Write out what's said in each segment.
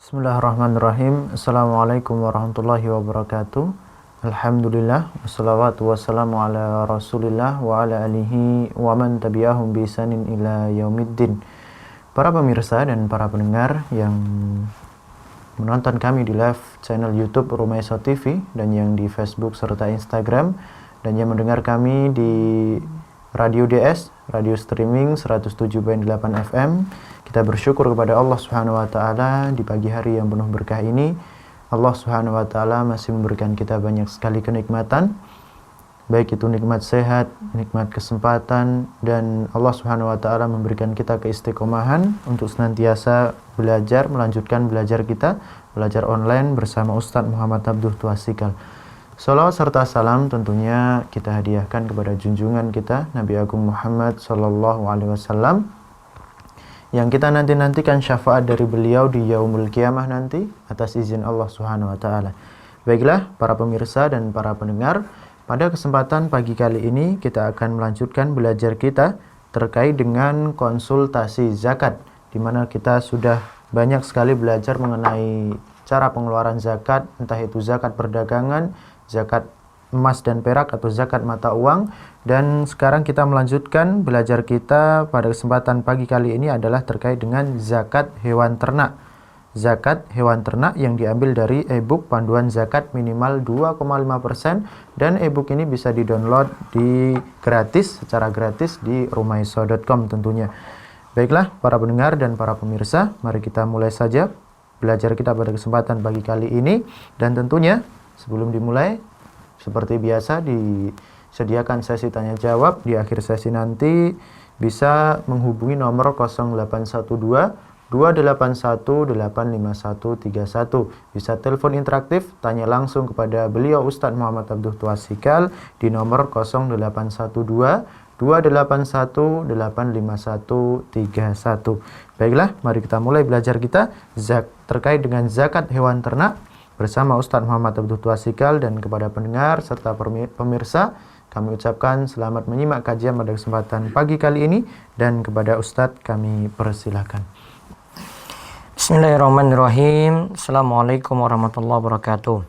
Bismillahirrahmanirrahim. Assalamualaikum warahmatullahi wabarakatuh. Alhamdulillah, wassalatu wassalamu ala rasulillah wa ala alihi wa man tabi'ahum bi ihsanin ila yaumiddin. Para pemirsa dan para pendengar yang menonton kami di live channel YouTube Rumaiso TV dan yang di Facebook serta Instagram, dan yang mendengar kami di Radio DS, radio streaming 107.8 FM. Kita bersyukur kepada Allah Subhanahu wa taala di pagi hari yang penuh berkah ini. Allah Subhanahu wa taala masih memberikan kita banyak sekali kenikmatan, baik itu nikmat sehat, nikmat kesempatan, dan Allah Subhanahu wa taala memberikan kita keistiqomahan untuk senantiasa belajar, melanjutkan belajar kita, belajar online bersama Ustadz Muhammad Abduh Tuasikal. Salawat serta salam tentunya kita hadiahkan kepada junjungan kita Nabi Agung Muhammad sallallahu alaihi wasallam, yang kita nantikan syafaat dari beliau di yaumul qiyamah nanti atas izin Allah Subhanahu wa taala. Baiklah para pemirsa dan para pendengar, pada kesempatan pagi kali ini kita akan melanjutkan belajar kita terkait dengan konsultasi zakat, di mana kita sudah banyak sekali belajar mengenai cara pengeluaran zakat, entah itu zakat perdagangan, zakat emas dan perak atau zakat mata uang. Dan sekarang kita melanjutkan belajar kita pada kesempatan pagi kali ini adalah terkait dengan zakat hewan ternak. Zakat hewan ternak yang diambil dari e-book panduan zakat minimal 2,5%, dan e-book ini bisa di-download secara gratis di rumaiso.com tentunya. Baiklah para pendengar dan para pemirsa, mari kita mulai saja belajar kita pada kesempatan pagi kali ini. Dan tentunya sebelum dimulai, seperti biasa disediakan sesi tanya jawab. Di akhir sesi nanti bisa menghubungi nomor 0812 281 85131. Bisa telepon interaktif, tanya langsung kepada beliau Ustadz Muhammad Abduh Tuasikal di nomor 0812 281 85131. Baiklah, mari kita mulai belajar kita terkait dengan zakat hewan ternak bersama Ustadz Muhammad Abduh Tuasikal. Dan kepada pendengar serta pemirsa, kami ucapkan selamat menyimak kajian pada kesempatan pagi kali ini, dan kepada Ustadz kami persilahkan. Bismillahirrahmanirrahim. Assalamualaikum warahmatullahi wabarakatuh.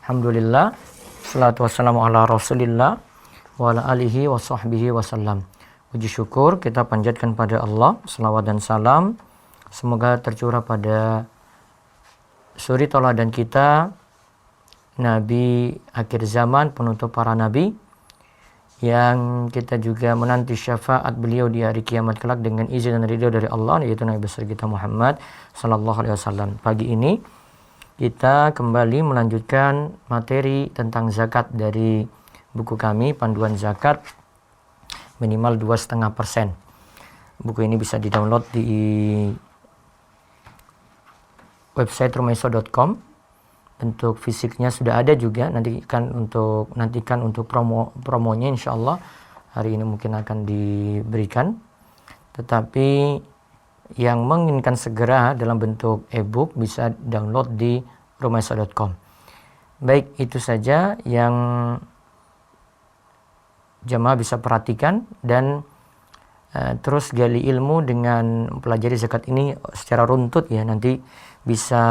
Alhamdulillah, salatu wassalamu ala rasulillah wa ala alihi wa sahbihi wasallam. Puji syukur kita panjatkan pada Allah, selawat dan salam semoga tercurah pada suri tauladan kita, Nabi akhir zaman, penutup para nabi, yang kita juga menanti syafaat beliau di hari kiamat kelak dengan izin dan ridho dari Allah, yaitu Nabi besar kita Muhammad sallallahu alaihi wasallam. Pagi ini kita kembali melanjutkan materi tentang zakat dari buku kami, panduan zakat minimal 2,5%. Buku ini bisa di-download di website rumaiso.com. Bentuk fisiknya sudah ada juga, nantikan untuk promonya insyaallah hari ini mungkin akan diberikan. Tetapi yang menginginkan segera dalam bentuk e-book bisa download di rumaiso.com. Baik, itu saja yang jamaah bisa perhatikan, dan terus gali ilmu dengan mempelajari zakat ini secara runtut ya. Nanti bisa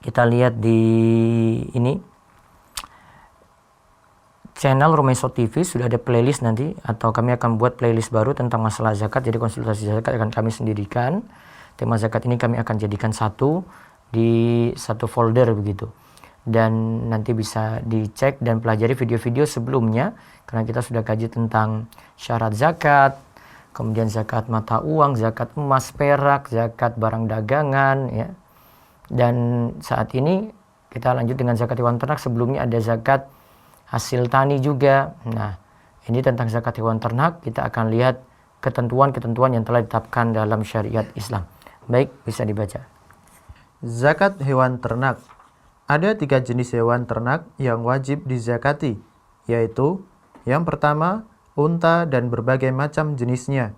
kita lihat di ini channel Rumaiso TV sudah ada playlist nanti, atau kami akan buat playlist baru tentang masalah zakat. Jadi konsultasi zakat akan kami sendirikan. Tema zakat ini kami akan jadikan satu folder begitu. Dan nanti bisa dicek dan pelajari video-video sebelumnya, karena kita sudah kaji tentang syarat zakat, kemudian zakat mata uang, zakat emas perak, zakat barang dagangan ya. Dan saat ini kita lanjut dengan zakat hewan ternak. Sebelumnya ada zakat hasil tani juga. Nah, ini tentang zakat hewan ternak kita akan lihat ketentuan-ketentuan yang telah ditetapkan dalam syariat Islam. Baik, bisa dibaca. Zakat hewan ternak. Ada 3 jenis hewan ternak yang wajib dizakati, yaitu yang pertama, unta dan berbagai macam jenisnya.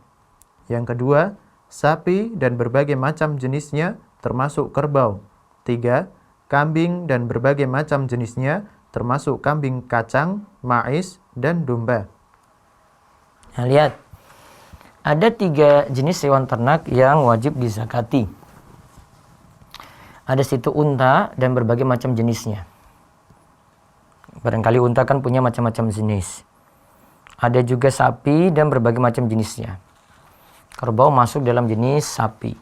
Yang kedua, sapi dan berbagai macam jenisnya termasuk kerbau. 3, kambing dan berbagai macam jenisnya termasuk kambing kacang, mais, dan domba. Nah, lihat. Ada 3 jenis hewan ternak yang wajib dizakati. Ada situ unta dan berbagai macam jenisnya. Barangkali unta kan punya macam-macam jenis. Ada juga sapi dan berbagai macam jenisnya. Kerbau masuk dalam jenis sapi.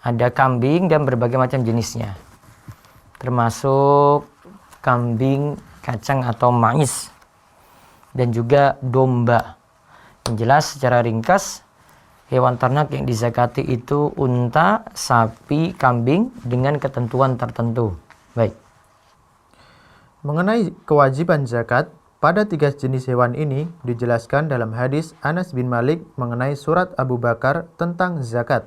Ada kambing dan berbagai macam jenisnya. Termasuk kambing kacang atau mais. Dan juga domba. Yang jelas secara ringkas, hewan ternak yang dizakati itu unta, sapi, kambing dengan ketentuan tertentu. Baik. Mengenai kewajiban zakat, pada 3 jenis hewan ini dijelaskan dalam hadis Anas bin Malik mengenai surat Abu Bakar tentang zakat.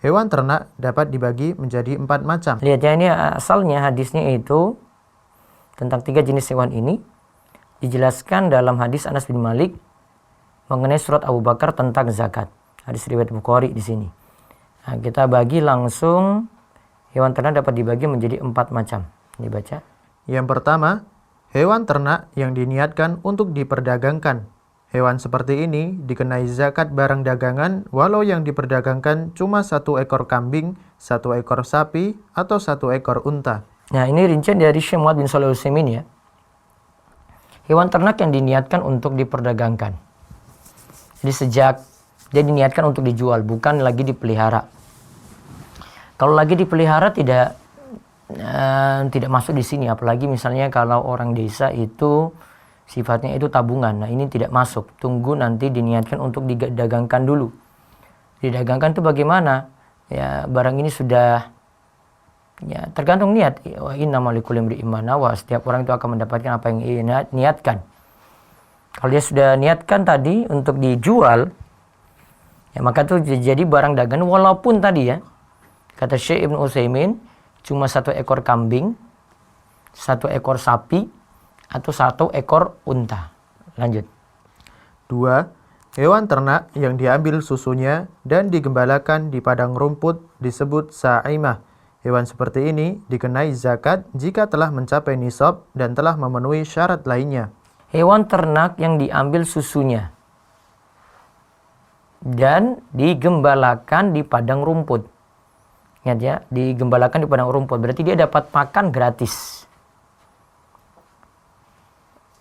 Hewan ternak dapat dibagi menjadi 4 macam. Lihat ya, ini asalnya hadisnya itu tentang 3 jenis hewan ini dijelaskan dalam hadis Anas bin Malik mengenai surat Abu Bakar tentang zakat. Hadis riwayat Bukhari di sini. Nah, kita bagi langsung, hewan ternak dapat dibagi menjadi 4 macam. Dibaca. Yang pertama, hewan ternak yang diniatkan untuk diperdagangkan. Hewan seperti ini dikenai zakat barang dagangan walau yang diperdagangkan cuma 1 ekor kambing, 1 ekor sapi, atau 1 ekor unta. Nah, ini rincian dari Syekh Muhammad bin Shalih Al-Utsaimin ya. Hewan ternak yang diniatkan untuk diperdagangkan. Jadi sejak dia diniatkan untuk dijual, bukan lagi dipelihara. Kalau lagi dipelihara tidak masuk di sini. Apalagi misalnya kalau orang desa itu sifatnya itu tabungan. Nah, ini tidak masuk. Tunggu nanti diniatkan untuk didagangkan dulu. Didagangkan itu bagaimana? Ya, barang ini sudah ya tergantung niat. Wa innamal likulli imri'in ma nawa. Setiap orang itu akan mendapatkan apa yang ia niatkan. Kalau dia sudah niatkan tadi untuk dijual, ya maka itu jadi barang dagangan walaupun tadi ya, kata Syekh Ibnu Utsaimin, cuma 1 ekor kambing, 1 ekor sapi, atau 1 ekor unta. Lanjut. 2. Hewan ternak yang diambil susunya dan digembalakan di padang rumput disebut sa'imah. Hewan seperti ini dikenai zakat jika telah mencapai nisab dan telah memenuhi syarat lainnya. Hewan ternak yang diambil susunya dan digembalakan di padang rumput. Ingat ya, digembalakan di padang rumput. Berarti dia dapat makan gratis.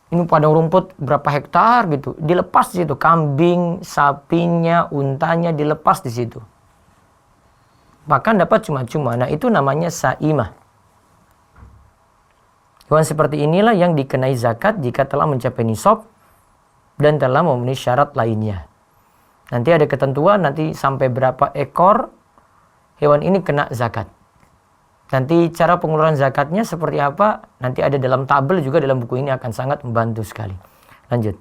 Ini padang rumput berapa hektar gitu. Dilepas di situ. Kambing, sapinya, untanya dilepas di situ. Bahkan dapat cuma-cuma. Nah, itu namanya sa'imah. Hewan seperti inilah yang dikenai zakat jika telah mencapai nisab dan telah memenuhi syarat lainnya. Nanti ada ketentuan, nanti sampai berapa ekor hewan ini kena zakat. Nanti cara pengeluaran zakatnya seperti apa, nanti ada dalam tabel juga dalam buku ini akan sangat membantu sekali. Lanjut.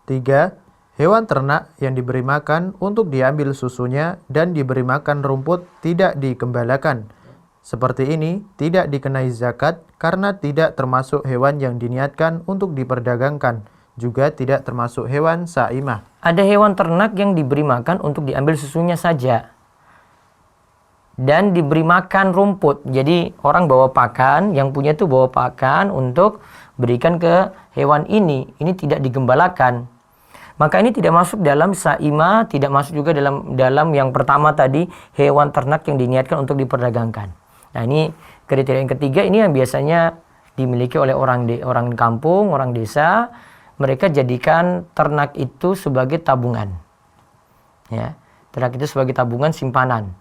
3. Hewan ternak yang diberi makan untuk diambil susunya dan diberi makan rumput tidak digembalakan. Seperti ini tidak dikenai zakat karena tidak termasuk hewan yang diniatkan untuk diperdagangkan. Juga tidak termasuk hewan sa'imah. Ada hewan ternak yang diberi makan untuk diambil susunya saja. Dan diberi makan rumput. Jadi orang bawa pakan, yang punya itu bawa pakan untuk berikan ke hewan ini. Ini tidak digembalakan. Maka ini tidak masuk dalam sa'imah, tidak masuk juga dalam yang pertama tadi, hewan ternak yang diniatkan untuk diperdagangkan. Nah, ini kriteria yang ketiga, ini yang biasanya dimiliki oleh orang kampung, orang desa. Mereka jadikan ternak itu sebagai tabungan. Ya, ternak itu sebagai tabungan simpanan.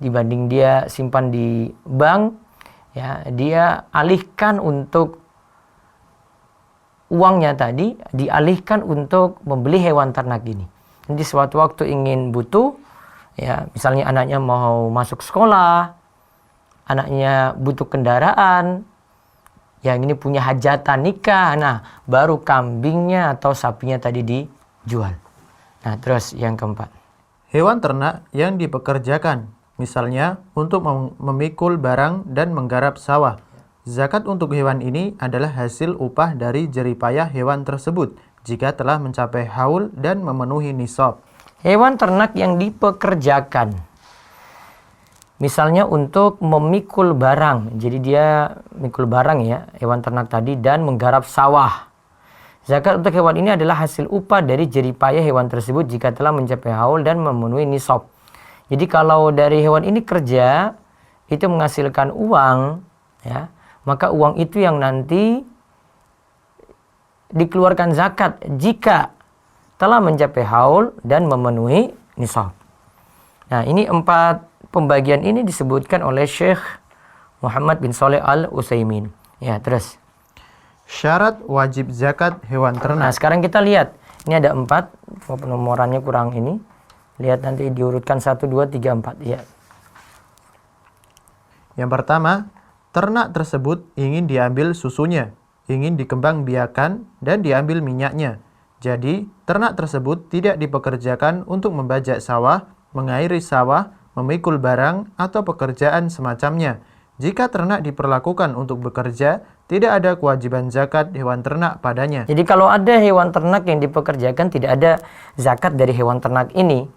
Dibanding dia simpan di bank, ya, dia alihkan untuk uangnya tadi, dialihkan untuk membeli hewan ternak ini. Nanti suatu waktu ingin butuh, ya, misalnya anaknya mau masuk sekolah, anaknya butuh kendaraan, yang ini punya hajatan nikah, nah baru kambingnya atau sapinya tadi dijual. Nah, terus yang keempat. Hewan ternak yang dipekerjakan, misalnya untuk memikul barang dan menggarap sawah. Zakat untuk hewan ini adalah hasil upah dari jeripayah hewan tersebut jika telah mencapai haul dan memenuhi nisab. Hewan ternak yang dipekerjakan, misalnya untuk memikul barang. Jadi dia mikul barang ya, hewan ternak tadi, dan menggarap sawah. Zakat untuk hewan ini adalah hasil upah dari jeripayah hewan tersebut jika telah mencapai haul dan memenuhi nisab. Jadi kalau dari hewan ini kerja, itu menghasilkan uang, ya, maka uang itu yang nanti dikeluarkan zakat jika telah mencapai haul dan memenuhi nisab. Nah, ini 4 pembagian ini disebutkan oleh Syekh Muhammad bin Shalih Al-Utsaimin. Ya, terus. Syarat wajib zakat hewan ternak. Nah, sekarang kita lihat. Ini ada 4, penomorannya kurang ini. Lihat nanti diurutkan 1, 2, 3, 4. Ya. Yang pertama, ternak tersebut ingin diambil susunya, ingin dikembangbiakan, dan diambil minyaknya. Jadi, ternak tersebut tidak dipekerjakan untuk membajak sawah, mengairi sawah, memikul barang, atau pekerjaan semacamnya. Jika ternak diperlakukan untuk bekerja, tidak ada kewajiban zakat hewan ternak padanya. Jadi kalau ada hewan ternak yang dipekerjakan, tidak ada zakat dari hewan ternak ini.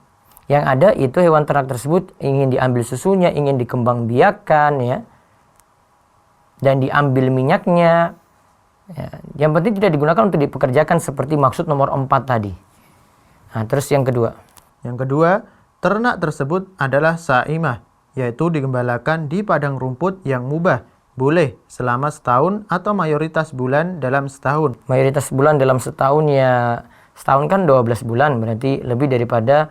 Yang ada itu hewan ternak tersebut ingin diambil susunya, ingin dikembangbiakan, ya, dan diambil minyaknya. Ya, yang penting tidak digunakan untuk dipekerjakan seperti maksud nomor 4 tadi. Nah, terus yang kedua. Yang kedua, ternak tersebut adalah sa'imah, yaitu digembalakan di padang rumput yang mubah. Boleh selama setahun atau mayoritas bulan dalam setahun. Mayoritas bulan dalam setahun, ya, setahun kan 12 bulan, berarti lebih daripada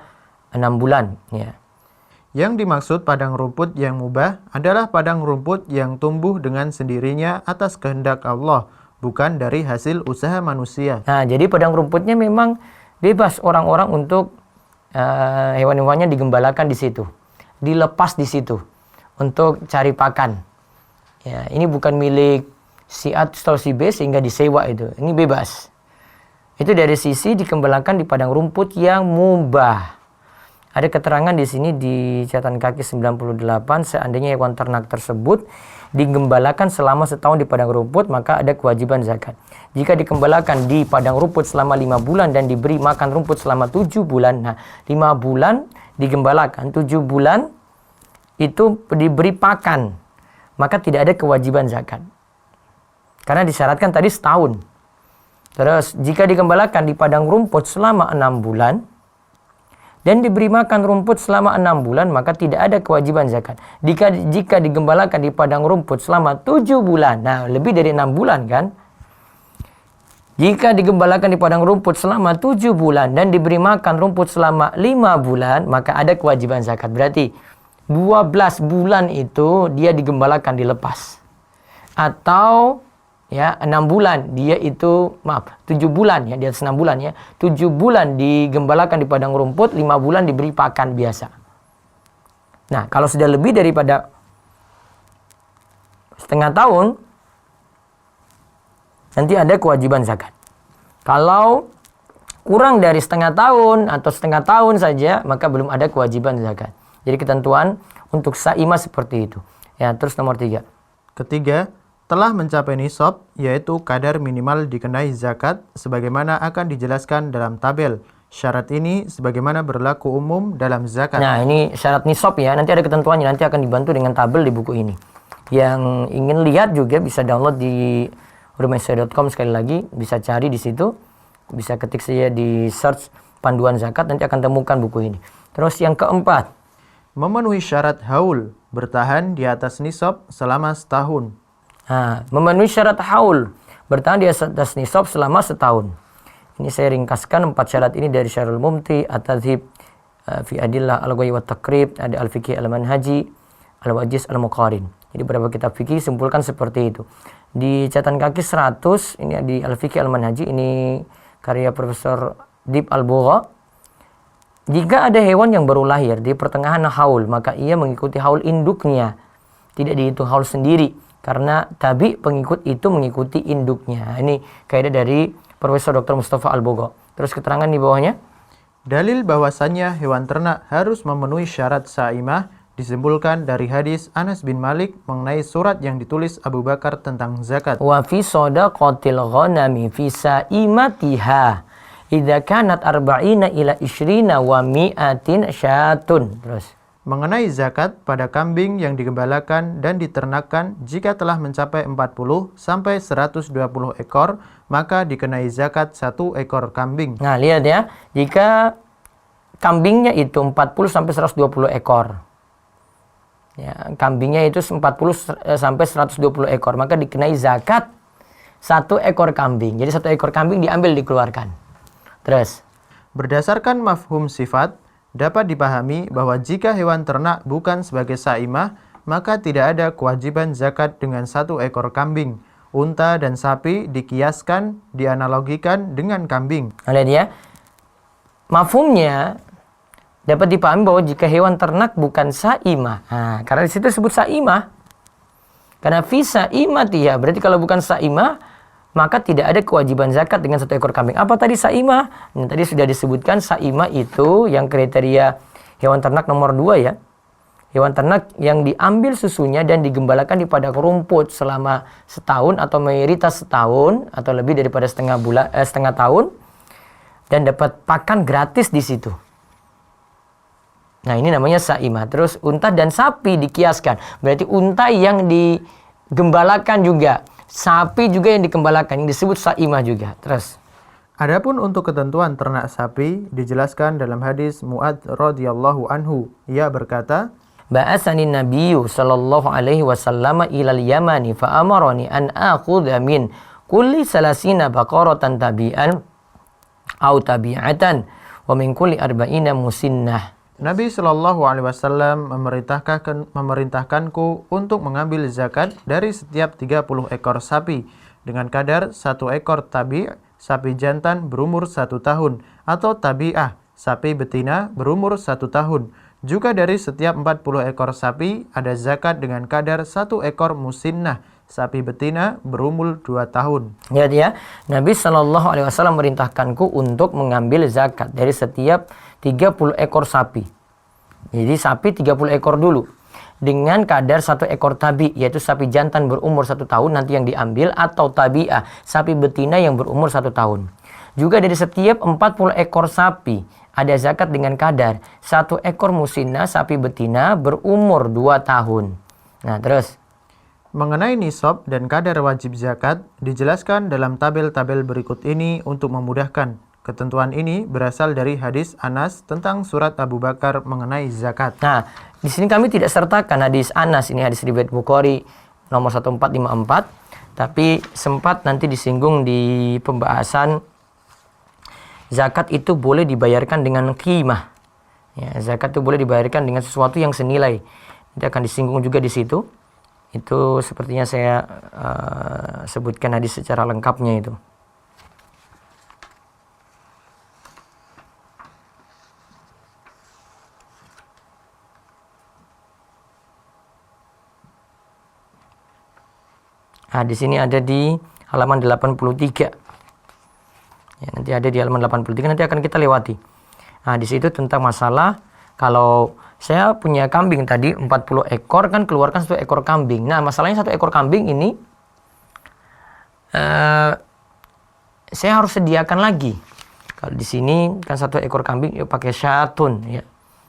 6 bulan. Ya. Yang dimaksud padang rumput yang mubah adalah padang rumput yang tumbuh dengan sendirinya atas kehendak Allah, bukan dari hasil usaha manusia. Nah, jadi padang rumputnya memang bebas orang-orang untuk hewan-hewannya digembalakan di situ, dilepas di situ untuk cari pakan. Ya, ini bukan milik si A atau si B sehingga disewa itu. Ini bebas. Itu dari sisi digembalakan di padang rumput yang mubah. Ada keterangan di sini di catatan kaki 98, seandainya hewan ternak tersebut digembalakan selama setahun di padang rumput, maka ada kewajiban zakat. Jika digembalakan di padang rumput selama 5 bulan dan diberi makan rumput selama 7 bulan, nah 5 bulan digembalakan, 7 bulan itu diberi pakan, maka tidak ada kewajiban zakat. Karena disyaratkan tadi setahun. Terus jika digembalakan di padang rumput selama 6 bulan, dan diberi makan rumput selama 6 bulan, maka tidak ada kewajiban zakat. Jika digembalakan di padang rumput selama 7 bulan, nah lebih dari 6 bulan kan? Jika digembalakan di padang rumput selama 7 bulan dan diberi makan rumput selama 5 bulan, maka ada kewajiban zakat. Berarti 12 bulan itu dia digembalakan, dilepas. Atau ya 6 bulan dia itu 7 bulan ya, di atas 6 bulan ya, 7 bulan digembalakan di padang rumput, 5 bulan diberi pakan biasa. Nah, kalau sudah lebih daripada setengah tahun, nanti ada kewajiban zakat. Kalau kurang dari setengah tahun atau setengah tahun saja, maka belum ada kewajiban zakat. Jadi ketentuan untuk sa'imah seperti itu. Ya, terus nomor 3. Ketiga, telah mencapai nisab, yaitu kadar minimal dikenai zakat, sebagaimana akan dijelaskan dalam tabel. Syarat ini sebagaimana berlaku umum dalam zakat. Nah, ini syarat nisab ya, nanti ada ketentuannya, nanti akan dibantu dengan tabel di buku ini. Yang ingin lihat juga bisa download di rumahsaya.com, sekali lagi, bisa cari di situ, bisa ketik saja di search panduan zakat, nanti akan temukan buku ini. Terus yang keempat, memenuhi syarat haul, bertahan di atas nisab selama setahun. Nah, memenuhi syarat haul, bertahan di atas nisab selama setahun. Ini saya ringkaskan 4 syarat ini dari Syarul Mumti, At-Tadhib fi Adillah Al-Ghai wa Taqrib, ada Al-Fiqih Al-Manhaji, Al-Wajiz Al-Muqarin. Jadi beberapa kitab fikih simpulkan seperti itu. Di catatan kaki 100, ini di Al-Fiqih Al-Manhaji, ini karya Profesor Dib Al-Bugha. Jika ada hewan yang baru lahir di pertengahan haul, maka ia mengikuti haul induknya. Tidak dihitung haul sendiri. Karena tabi pengikut itu mengikuti induknya. Ini kaidah dari Profesor Dr. Mustafa Al-Bugha. Terus keterangan di bawahnya. Dalil bahwasannya hewan ternak harus memenuhi syarat sa'imah disimpulkan dari hadis Anas bin Malik mengenai surat yang ditulis Abu Bakar tentang zakat. Wa fi shadaqatil ghanami fi sa'imatiha idza kanat 40 ila 20 wa 100 syatun. Terus mengenai zakat pada kambing yang digembalakan dan diternakkan, jika telah mencapai 40 sampai 120 ekor, maka dikenai zakat 1 ekor kambing. Nah, lihat ya, jika kambingnya itu 40 sampai 120 ekor. Ya, kambingnya itu 40 sampai 120 ekor, maka dikenai zakat 1 ekor kambing. Jadi 1 ekor kambing diambil dikeluarkan. Terus, berdasarkan mafhum sifat, dapat dipahami bahwa jika hewan ternak bukan sebagai saimah, maka tidak ada kewajiban zakat dengan 1 ekor kambing. Unta dan sapi dikiaskan, dianalogikan dengan kambing. Lihat ya, mafhumnya dapat dipahami bahwa jika hewan ternak bukan saimah. Nah, karena di situ disebut saimah. Karena fi saimatiha, berarti kalau bukan saimah, maka tidak ada kewajiban zakat dengan 1 ekor kambing. Apa tadi saimah? Nah, tadi sudah disebutkan saimah itu yang kriteria hewan ternak nomor 2 ya. Hewan ternak yang diambil susunya dan digembalakan di padang rumput selama setahun atau mayoritas setahun atau lebih daripada setengah tahun dan dapat pakan gratis di situ. Nah, ini namanya saimah. Terus unta dan sapi dikiaskan. Berarti unta yang digembalakan juga, sapi juga yang digembalakan, yang disebut saimah juga. Terus, adapun untuk ketentuan ternak sapi dijelaskan dalam hadis Mu'adz radhiyallahu anhu. Ia berkata, ba'atsani nabiyyu sallallahu alaihi wasallam ilal yamani fa amarani an akhudha min kulli salasina baqaratan tabi'an au tabi'atan wa min kulli arba'ina musinnah. Nabi Shallallahu Alaihi Wasallam memerintahkanku untuk mengambil zakat dari setiap 30 ekor sapi dengan kadar 1 ekor tabi', sapi jantan berumur 1 tahun, atau tabi'ah, sapi betina berumur 1 tahun. Juga dari setiap 40 ekor sapi ada zakat dengan kadar 1 ekor musinnah, sapi betina berumur 2 tahun. Lihat ya, Nabi Shallallahu Alaihi Wasallam merintahkanku untuk mengambil zakat dari setiap 30 ekor sapi. Jadi sapi 30 ekor dulu. Dengan kadar 1 ekor tabi, yaitu sapi jantan berumur 1 tahun nanti yang diambil, atau tabi'ah, sapi betina yang berumur 1 tahun. Juga dari setiap 40 ekor sapi ada zakat dengan kadar 1 ekor musinnah, sapi betina berumur 2 tahun. Nah, terus. Mengenai nisab dan kadar wajib zakat, dijelaskan dalam tabel-tabel berikut ini untuk memudahkan. Ketentuan ini berasal dari hadis Anas tentang surat Abu Bakar mengenai zakat. Nah, di sini kami tidak sertakan hadis Anas, ini hadis riwayat Bukhari nomor 1454, tapi sempat nanti disinggung di pembahasan zakat itu boleh dibayarkan dengan qimah. Ya, zakat itu boleh dibayarkan dengan sesuatu yang senilai. Nanti akan disinggung juga di situ. Itu sepertinya saya sebutkan hadis secara lengkapnya itu. Nah, di sini ada di halaman 83. Ya, nanti ada di halaman 83, nanti akan kita lewati. Nah, di situ tentang masalah kalau saya punya kambing tadi 40 ekor, kan keluarkan 1 ekor kambing. Nah, masalahnya 1 ekor kambing ini saya harus sediakan lagi. Kalau di sini kan 1 ekor kambing ya pakai syatun ya.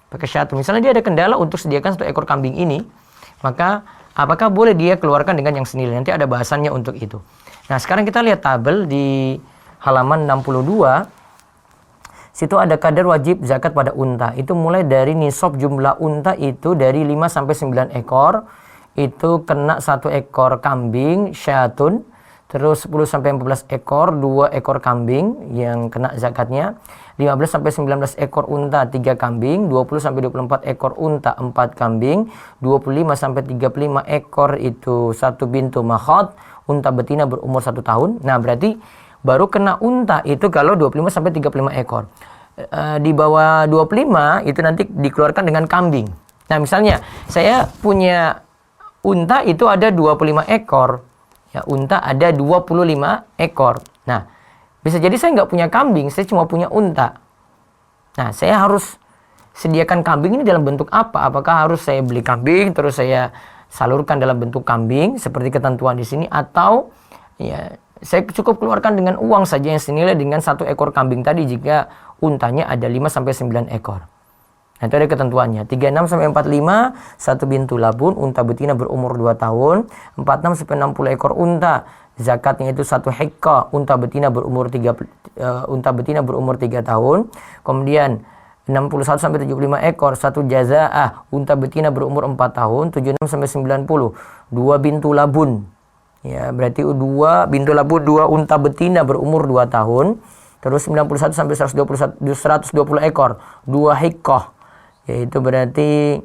Pakai syatun. Misalnya dia ada kendala untuk sediakan 1 ekor kambing ini, maka apakah boleh dia keluarkan dengan yang senilai? Nanti ada bahasannya untuk itu. Nah, sekarang kita lihat tabel di halaman 62. Situ ada kadar wajib zakat pada unta. Itu mulai dari nisab jumlah unta itu dari 5 sampai 9 ekor. Itu kena 1 ekor kambing syatun. Terus 10 sampai 14 ekor 2 ekor kambing yang kena zakatnya. 15 sampai 19 ekor unta 3 kambing, 20 sampai 24 ekor unta 4 kambing, 25 sampai 35 ekor itu 1 bintu makhot, unta betina berumur 1 tahun. Nah, berarti baru kena unta itu kalau 25 sampai 35 ekor. Di bawah 25 itu nanti dikeluarkan dengan kambing. Nah, misalnya saya punya unta itu ada 25 ekor. Ya, unta ada 25 ekor. Nah, bisa jadi saya nggak punya kambing, saya cuma punya unta. Nah, saya harus sediakan kambing ini dalam bentuk apa? Apakah harus saya beli kambing terus saya salurkan dalam bentuk kambing seperti ketentuan di sini, atau ya saya cukup keluarkan dengan uang saja yang senilai dengan 1 ekor kambing tadi jika untanya ada 5 sampai 9 ekor. Nah, itu ada ketentuannya. 36 sampai 45 1 bintu labun, unta betina berumur 2 tahun. 46 sampai 60 ekor unta, zakatnya itu 1 hikka, unta betina berumur 3 tahun. Kemudian 61 sampai 75 ekor, 1 jazaah, unta betina berumur 4 tahun, 76 sampai 90, 2 bintu labun. Ya, berarti 2 bintu labun, 2 unta betina berumur 2 tahun. Terus 91 sampai 120 ekor, 2 hiqqah. Yaitu berarti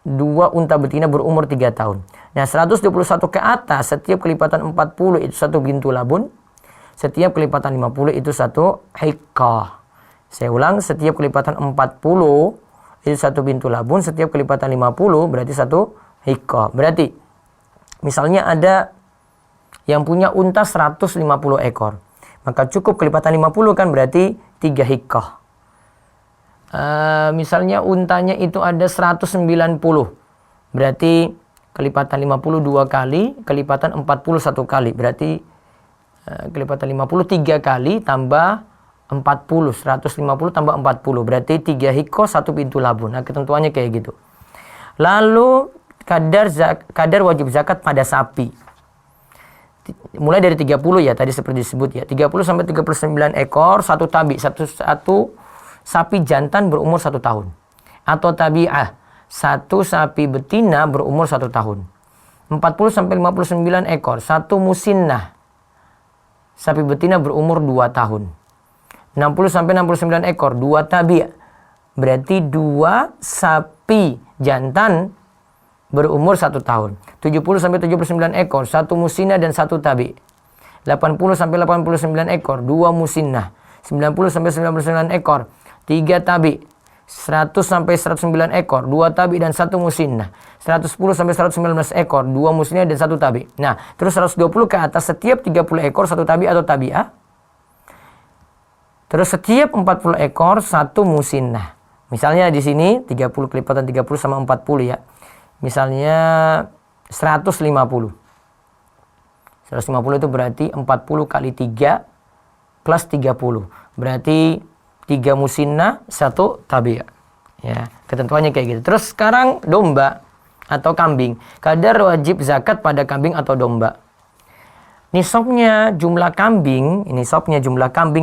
2 unta betina berumur 3 tahun. Nah, 121 ke atas, setiap kelipatan 40 itu 1 bintu labun. Setiap kelipatan 50 itu 1 hiqqah. Saya ulang, setiap kelipatan 40 itu 1 bintu labun, setiap kelipatan 50 berarti 1 hiqqah. Berarti misalnya ada yang punya unta 150 ekor. Maka cukup kelipatan 50 kan berarti 3 hiqqah. Misalnya untanya itu ada 190. Berarti kelipatan 50 2 kali, kelipatan 40 1 kali. Berarti kelipatan 50 3 kali tambah 40, 150 tambah 40. Berarti 3 hiqqah 1 bintu labun. Nah, ketentuannya kayak gitu. Lalu kadar wajib zakat pada sapi. Mulai dari 30 ya, tadi seperti disebut ya. 30 sampai 39 ekor, 1 tabi, satu sapi jantan berumur 1 tahun. Atau tabi'ah, 1 sapi betina berumur 1 tahun. 40 sampai 59 ekor, 1 musinnah, sapi betina berumur 2 tahun. 60 sampai 69 ekor, 2 tabi', berarti 2 sapi jantan berumur 1 tahun. 70 sampai 79 ekor, 1 musinnah dan 1 tabi'. 80 sampai 89 ekor, 2 musinnah. 90 sampai 99 ekor, 3 tabi'. 100 sampai 109 ekor, 2 tabi' dan 1 musinnah. 110 sampai 119 ekor, 2 musinnah dan 1 tabi'. Nah, terus 120 ke atas, setiap 30 ekor 1 tabi' atau tabi'ah. Terus setiap 40 ekor 1 musinnah. Misalnya di sini 30 kelipatan 30 sama 40 ya. Misalnya 150. 150 itu berarti 40 kali 3 plus 30. Berarti 3 musinnah, 1 tabi'ah. Ya, ketentuannya kayak gitu. Terus sekarang domba atau kambing. Kadar wajib zakat pada kambing atau domba. Nisabnya jumlah kambing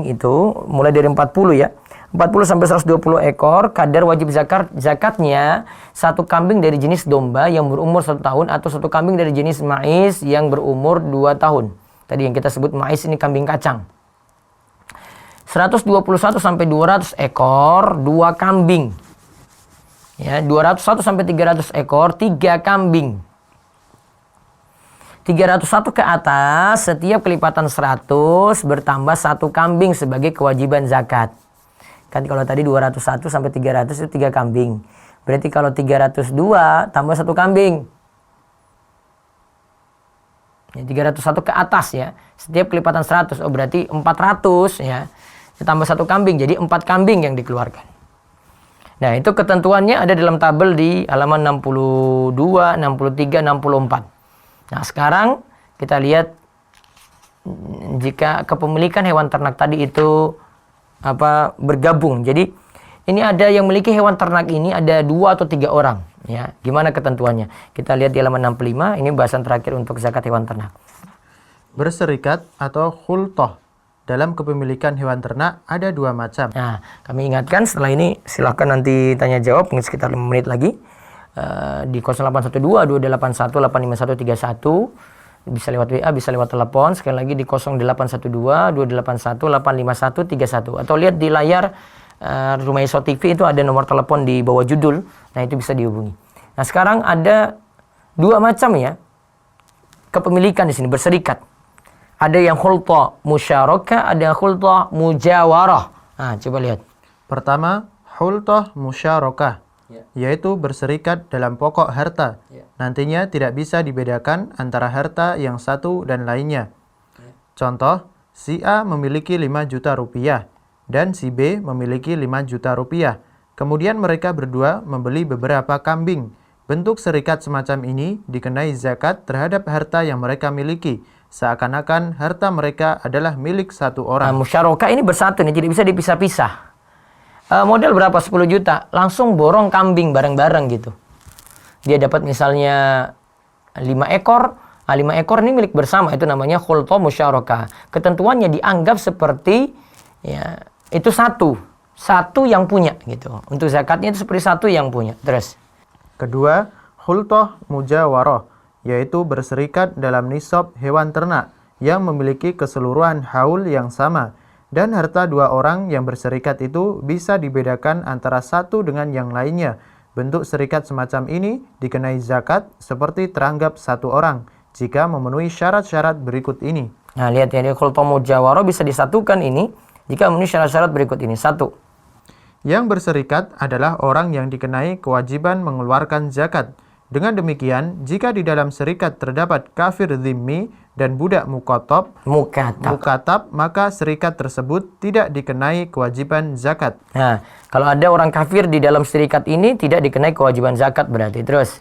itu mulai dari 40 ya. 40 sampai 120 ekor, kadar wajib zakatnya 1 kambing dari jenis domba yang berumur 1 tahun atau 1 kambing dari jenis maiz yang berumur 2 tahun. Tadi yang kita sebut maiz ini kambing kacang. 121 sampai 200 ekor, 2 kambing. Ya, 201 sampai 300 ekor, 3 kambing. 301 ke atas, setiap kelipatan 100 bertambah 1 kambing sebagai kewajiban zakat. Kan kalau tadi 201 sampai 300 itu 3 kambing. Berarti kalau 302 tambah 1 kambing. Ya, 301 ke atas ya. Setiap kelipatan 100, oh berarti 400 ya. Ditambah 1 kambing, jadi 4 kambing yang dikeluarkan. Nah, itu ketentuannya ada dalam tabel di halaman 62, 63, 64. Nah, sekarang kita lihat jika kepemilikan hewan ternak tadi itu bergabung. Jadi ini ada yang memiliki hewan ternak ini ada 2 atau 3 orang. Ya, gimana ketentuannya? Kita lihat di halaman 65. Ini bahasan terakhir untuk zakat hewan ternak. Berserikat atau khultah dalam kepemilikan hewan ternak ada 2 macam. Nah, kami ingatkan setelah ini silahkan nanti tanya jawab mungkin sekitar 5 menit lagi. Di 0812 281 85131 bisa lewat WA, bisa lewat telepon. Sekali lagi di 0812 281 85131 atau lihat di layar Rumah Iso TV itu ada nomor telepon di bawah judul. Nah, itu bisa dihubungi. Nah, sekarang ada 2 macam ya kepemilikan di sini berserikat. Ada yang khultah musyarakah, ada yang khultah mujawarah. Nah, coba lihat. Pertama, khultah musyarakah, yaitu berserikat dalam pokok harta. Nantinya tidak bisa dibedakan antara harta yang satu dan lainnya. Contoh, si A memiliki 5 juta rupiah dan si B memiliki 5 juta rupiah. Kemudian mereka berdua membeli beberapa kambing. Bentuk serikat semacam ini dikenai zakat terhadap harta yang mereka miliki, seakan-akan harta mereka adalah milik satu orang. Musyarakah ini bersatu nih, tidak bisa dipisah-pisah. Modal berapa? 10 juta. Langsung borong kambing bareng-bareng gitu. Dia dapat misalnya 5 ekor. 5 ekor ini milik bersama. Itu namanya khultah musyarakah. Ketentuannya dianggap seperti ya, itu satu satu yang punya gitu. Untuk zakatnya itu seperti satu yang punya. Terus. Kedua, khultoh mujawaroh, yaitu berserikat dalam nisab hewan ternak yang memiliki keseluruhan haul yang sama. Dan harta dua orang yang berserikat itu bisa dibedakan antara satu dengan yang lainnya. Bentuk serikat semacam ini dikenai zakat seperti teranggap satu orang jika memenuhi syarat-syarat berikut ini. Nah, lihat ya, khultoh mujawaroh bisa disatukan ini jika memenuhi syarat-syarat berikut ini. Satu. Yang berserikat adalah orang yang dikenai kewajiban mengeluarkan zakat. Dengan demikian, jika di dalam serikat terdapat kafir zimmi dan budak mukatab, maka serikat tersebut tidak dikenai kewajiban zakat. Nah, kalau ada orang kafir di dalam serikat ini tidak dikenai kewajiban zakat berarti. Terus,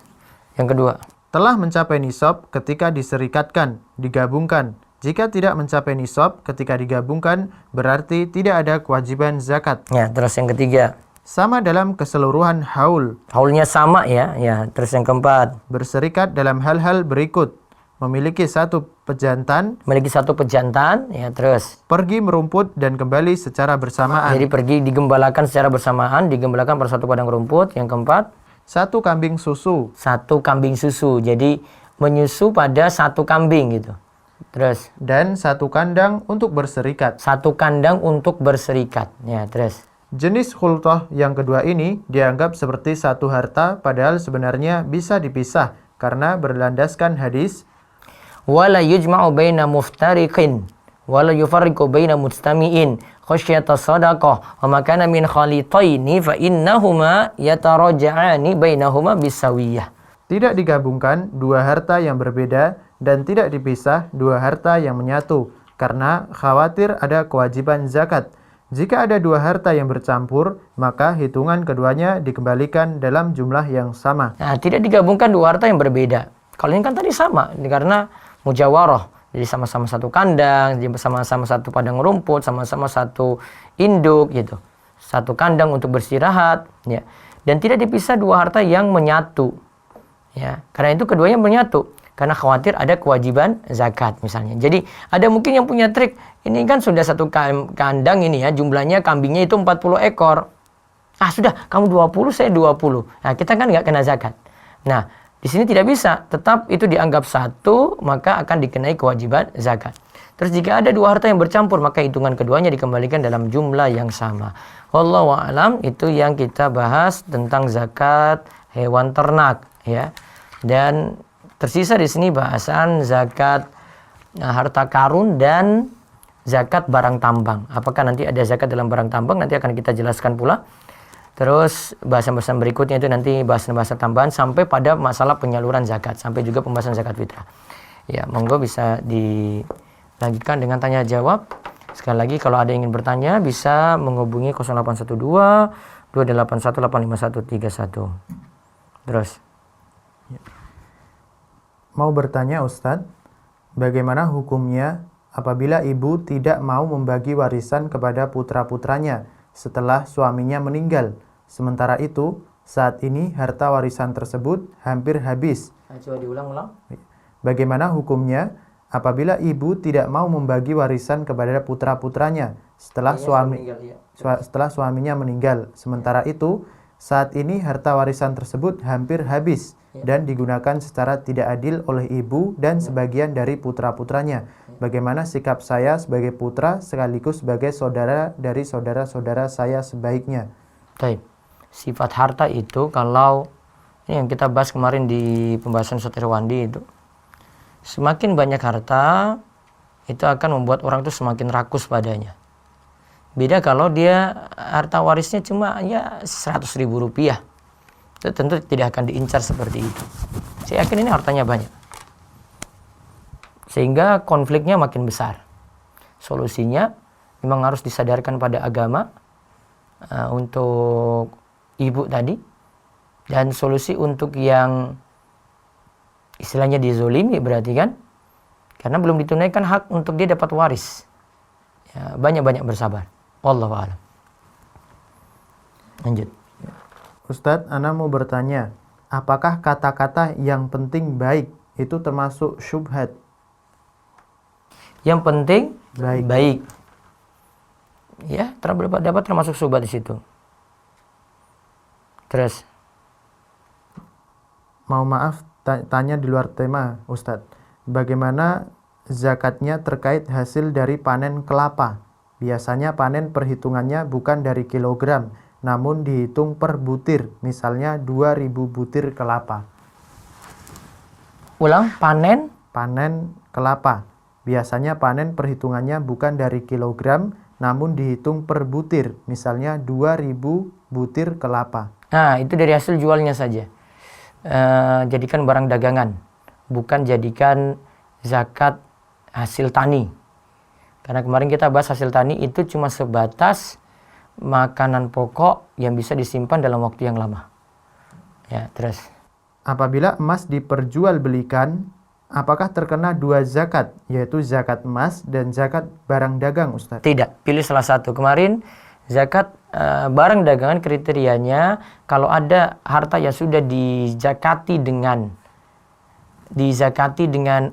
yang kedua. Telah mencapai nisab ketika diserikatkan, digabungkan. Jika tidak mencapai nisab ketika digabungkan, berarti tidak ada kewajiban zakat. Ya, terus yang ketiga. Sama dalam keseluruhan haul. Haulnya sama ya. Ya, terus yang keempat. Berserikat dalam hal-hal berikut. Memiliki satu pejantan. Ya, terus. Pergi merumput dan kembali secara bersamaan. Jadi pergi digembalakan secara bersamaan, digembalakan pada satu padang rumput. Yang keempat. Satu kambing susu. Jadi menyusu pada satu kambing gitu. Terus. Dan satu kandang untuk berserikat. Ya, terus. Jenis khultoh yang kedua ini dianggap seperti satu harta, padahal sebenarnya bisa dipisah karena berlandaskan hadis. Wala yujma'u baina muftariqin wala yufarriqu baina mujtami'in khasyata sadaqah wa ma kana min khalitaini fa innahuma yataraja'ani bainahuma bisawiyah. Tidak digabungkan dua harta yang berbeda dan tidak dipisah dua harta yang menyatu, karena khawatir ada kewajiban zakat. Jika ada dua harta yang bercampur, maka hitungan keduanya dikembalikan dalam jumlah yang sama. Nah, tidak digabungkan dua harta yang berbeda. Kalau ini kan tadi sama, karena mujawarah. Jadi sama-sama satu kandang, sama-sama satu padang rumput, sama-sama satu induk gitu. Satu kandang untuk beristirahat, ya. Dan tidak dipisah dua harta yang menyatu. Ya, karena itu keduanya menyatu. Karena khawatir ada kewajiban zakat misalnya. Jadi ada mungkin yang punya trik. Ini kan sudah satu kandang ini ya. Jumlahnya kambingnya itu 40 ekor. Ah sudah, kamu 20, saya 20. Nah kita kan nggak kena zakat. Nah di sini tidak bisa. Tetap itu dianggap satu, maka akan dikenai kewajiban zakat. Terus jika ada dua harta yang bercampur, maka hitungan keduanya dikembalikan dalam jumlah yang sama. Wallahu a'lam, itu yang kita bahas tentang zakat hewan ternak ya. Dan tersisa di sini bahasan zakat harta karun dan zakat barang tambang. Apakah nanti ada zakat dalam barang tambang? Nanti akan kita jelaskan pula. Terus bahasan-bahasan berikutnya itu nanti bahasan-bahasan tambahan sampai pada masalah penyaluran zakat, sampai juga pembahasan zakat fitrah. Ya, monggo bisa dilanjutkan dengan tanya jawab. Sekali lagi kalau ada yang ingin bertanya bisa menghubungi 0812 281 85131. Terus. Mau bertanya Ustadz, bagaimana hukumnya apabila ibu tidak mau membagi warisan kepada putra-putranya setelah suaminya meninggal? Sementara itu, saat ini harta warisan tersebut hampir habis. Coba diulang-ulang. Bagaimana hukumnya apabila ibu tidak mau membagi warisan kepada putra-putranya setelah suaminya meninggal? Sementara itu, saat ini harta warisan tersebut hampir habis dan digunakan secara tidak adil oleh ibu dan sebagian dari putra-putranya. Bagaimana sikap saya sebagai putra sekaligus sebagai saudara dari saudara-saudara saya sebaiknya? Baik. Sifat harta itu kalau ini yang kita bahas kemarin di pembahasan Ustaz Irwandi itu, semakin banyak harta itu akan membuat orang itu semakin rakus padanya. Beda kalau dia harta warisnya cuma ya 100.000 rupiah. Itu tentu tidak akan diincar seperti itu. Saya yakin ini hartanya banyak. Sehingga konfliknya makin besar. Solusinya memang harus disadarkan pada agama untuk ibu tadi. Dan solusi untuk yang istilahnya dizolimi berarti kan. Karena belum ditunaikan hak untuk dia dapat waris. Ya, banyak-banyak bersabar. Wallahu a'lam. Lanjut. Ustadz, ana mau bertanya, apakah kata-kata yang penting baik itu termasuk syubhat? Yang penting baik. Ya, dapat termasuk subhat di situ. Terus, mau maaf tanya di luar tema, Ustadz. Bagaimana zakatnya terkait hasil dari panen kelapa? Biasanya panen perhitungannya bukan dari kilogram, namun dihitung per butir. Misalnya 2000 butir kelapa. ulang, panen Panen kelapa. Biasanya panen perhitungannya bukan dari kilogram, namun dihitung per butir. Misalnya 2000 butir kelapa. Nah, itu dari hasil jualnya saja. Jadikan barang dagangan, bukan jadikan zakat hasil tani. Karena kemarin kita bahas hasil tani itu cuma sebatas makanan pokok yang bisa disimpan dalam waktu yang lama. Ya, terus. Apabila emas diperjualbelikan, apakah terkena dua zakat, yaitu zakat emas dan zakat barang dagang, Ustaz? Tidak, pilih salah satu. Kemarin zakat barang dagangan kriterianya kalau ada harta yang sudah dizakati dengan